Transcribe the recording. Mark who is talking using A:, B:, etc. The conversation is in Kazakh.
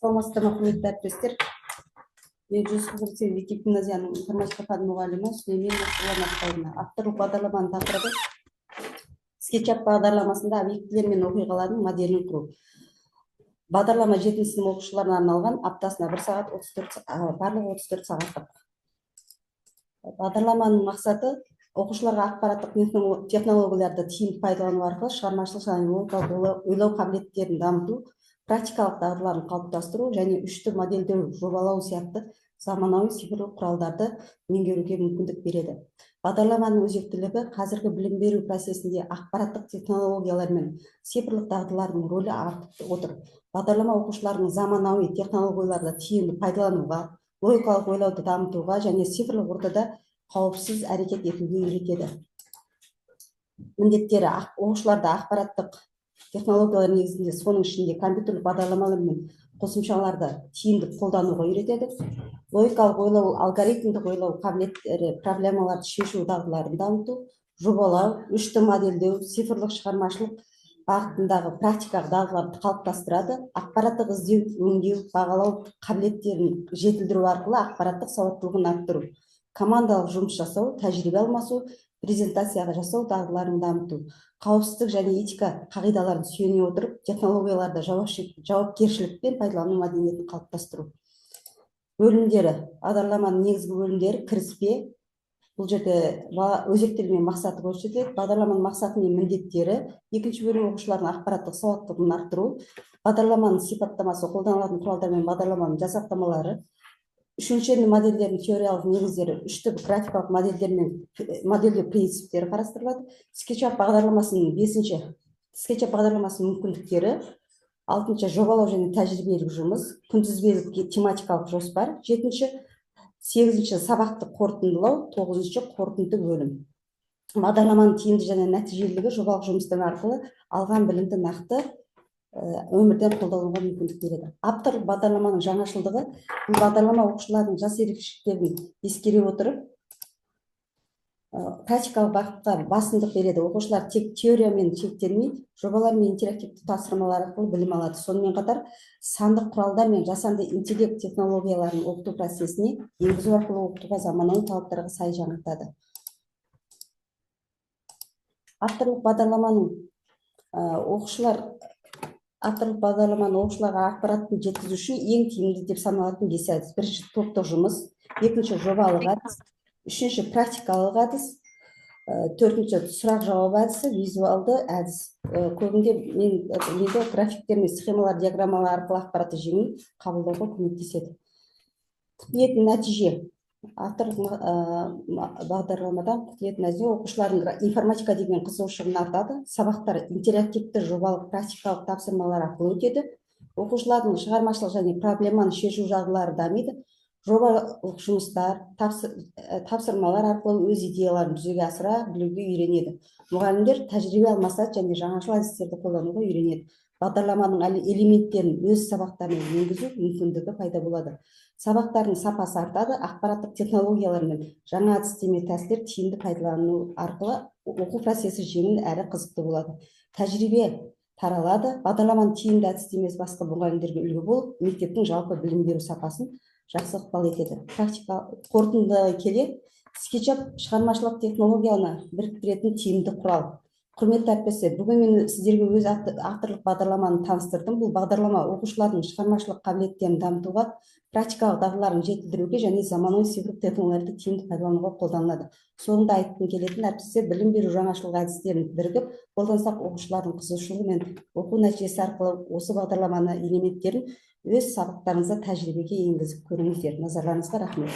A: Саламатсыздар ма, құрметті әріптестер? Мен Жүсіп Қырсен мектеп гимназияның информатика пәні мұғалімі Сүлейменова Сулан Ақтайына. Авторлық бағдарламаның тақырыбы SketchUp бағдарламасында объектілер мен оқиғалардың моделін құру. Бағдарлама 7 сынып оқушыларына арналған, аптасына 1 сағат 34 барлығы 34 сағаттық. Бағдарламаның мақсаты оқушыларға ақпараттық технологияларды тиімді пайдалану арқылы шығармашылық және логикалық ойлау қабілеттерін дамыту, практикалық дағдыларын қалыптастыру және үшті модельдеу, жобалау сияқты заманауи цифрлық құралдарды меңгеруге мүмкіндік береді. Бағдарламаның өзектілігі қазіргі білім беру процесінде ақпараттық технологиялар мен цифрлық дағдылардың рөлі артып отыр. Бағдарлама оқушылардың заманауи технологияларды тиімді пайдалануға, логикалық ойлауды дамытуға және цифрлық ортада қауіпсіз әрекет етуге үйретеді. Міндеттері: оқушыларды ақпараттық технологиялар негізінде, соның ішінде компьютерлік бағдарламалар мен қосымшаларды тиімді қолдануға үйретеді. Логикалық ойлау, алгоритмдік ойлау қабілеттері, проблемаларды шешу дағдыларын дамыту, жобалау, үшті модельдеу, цифрлық шығармашылық бағытындағы практикалық дағдыларды қалыптастырады. Ақпараттық іздеу, өңдеу, бағалау қабілеттерін жетілдіру арқылы ақпараттық сауаттылығын арттыру, командалық жұмыс жасау, тәжірибе алмасу, презентацияға жасау дағдыларын дамыту, қауіпсіздік және етика қағидаларын сүйене отырып технологияларды жауапкершілікпен пайдалану мәдениетін қалыптастыру. Бөлімдері: бағдарламаның негізгі бөлімдері кіріспе. Бұл жерде өзектілігі мен мақсаты көрсетіледі. Бағдарламаның мақсаты мен міндеттері. Екінші бөлім: оқушылардың ақпараттық сауаттылығын арттыру. Бағдарламаның сипаттамасы, қолданылатын құралдар мен бағдарламаның жасақтамалары. Үшінші модельдердің теориялық негіздері, үшті графикалық модельдер мен модельдеу принциптері қарастырылады. SketchUp бағдарламасының мүмкіндіктері. 6-шы жобалау және тәжірибелік жұмыс, күнтізбелік тематикалық жоспар. 7-ші 8-ші сабақты қорытындылау, 9-ші қорытынды бөлім. Бағдарламаның тиімді және нәтижелілігі жобалық жұмыстың арқылы алған білімді нақты өмірден қолдануға мүмкіндік береді. Авторлық бағдарламаның жаңашылдығы: бұл бағдарлама оқушылардың жас ерекшеліктерін ескере отырып практикалық бағытқа басымдық береді. Оқушылар тек теориямен шектелмей, жобалар мен интерактивті тапсырмалар арқылы білім алады. Сонымен қатар сандық құралдар мен жасанды интеллект технологияларын оқыту процесіне енгізу арқылы оқытуға заманауи талаптарға сай жаңғыртады. Авторлық бағдарламаны оқушыларға ақпараттың жеткізу үшін ең тиімді деп саналатын 5 әдіс. Бірінші топтық жұмыс, екінші жобалық әдіс, үшінші практикалық әдіс, төртінші сұрақ-жауап әдісі, визуалды әдіс. Көбінде мен графиктер мен схемалар, диаграммалар арқылы ақпаратты жеңіл қабылдауға көмектеседі. Күтілетін нәтиже: авторлық бағдарламадан күтілетін нәтиже оқушылардың информатика деген қызығушылығын артады. Сабақтар интерактивті жобалық практикалық тапсырмалар арқылы өтеді. Оқушылардың шығармашылық және проблеманы шешу дағдылары дамиды. Жобалық жұмыстар, тапсырмалар арқылы өз идеяларын жүзеге асыра білуге үйренеді. Мұғалімдер тәжірибе алмасады және жаңашыл әдістерді қолдануға үйренеді. Бағдарламаның элементтерін өз сабақтарына енгізу мүмкіндігі пайда болады. Сабақтардың сапасы артады. Ақпараттық технологиялар мен жаңа әдістеме тәсілдер тиімді пайдалану арқылы оқу процесі жеңіл әрі қызықты болады. Тәжірибе таралады. Бағдарламаның тиімді әдістемесі басқа мұғалімдерге үлгі болып, мектептің жалпы білім беру сапасын жақсы ықпал етеді. Қорытындыға келе, SketchUp шығармашылық технологияны біріктіретін тиімді құрал. Құрметті әріптестер, бүгін мен сіздерге өз авторлық бағдарламаны таныстырдым. Бұл бағдарлама оқушылардың шығармашылық қабілеттерін дамытуға, практикалық дағдыларын жетілдіруге және заманауи цифрлық технологияларды тиімді пайдалануға қолданылады. Соңында айтқым келетін әріптестер, білім беру жаңашылық әдістерін бірігіп қолдансақ, оқушылардың қызығушылығы мен оқу нәтижесі арқылы осы бағдарламаны элементтерін өз сабақтарыңызда тәжірибеге енгізіп көріңіздер. Назарларыңызға рахмет.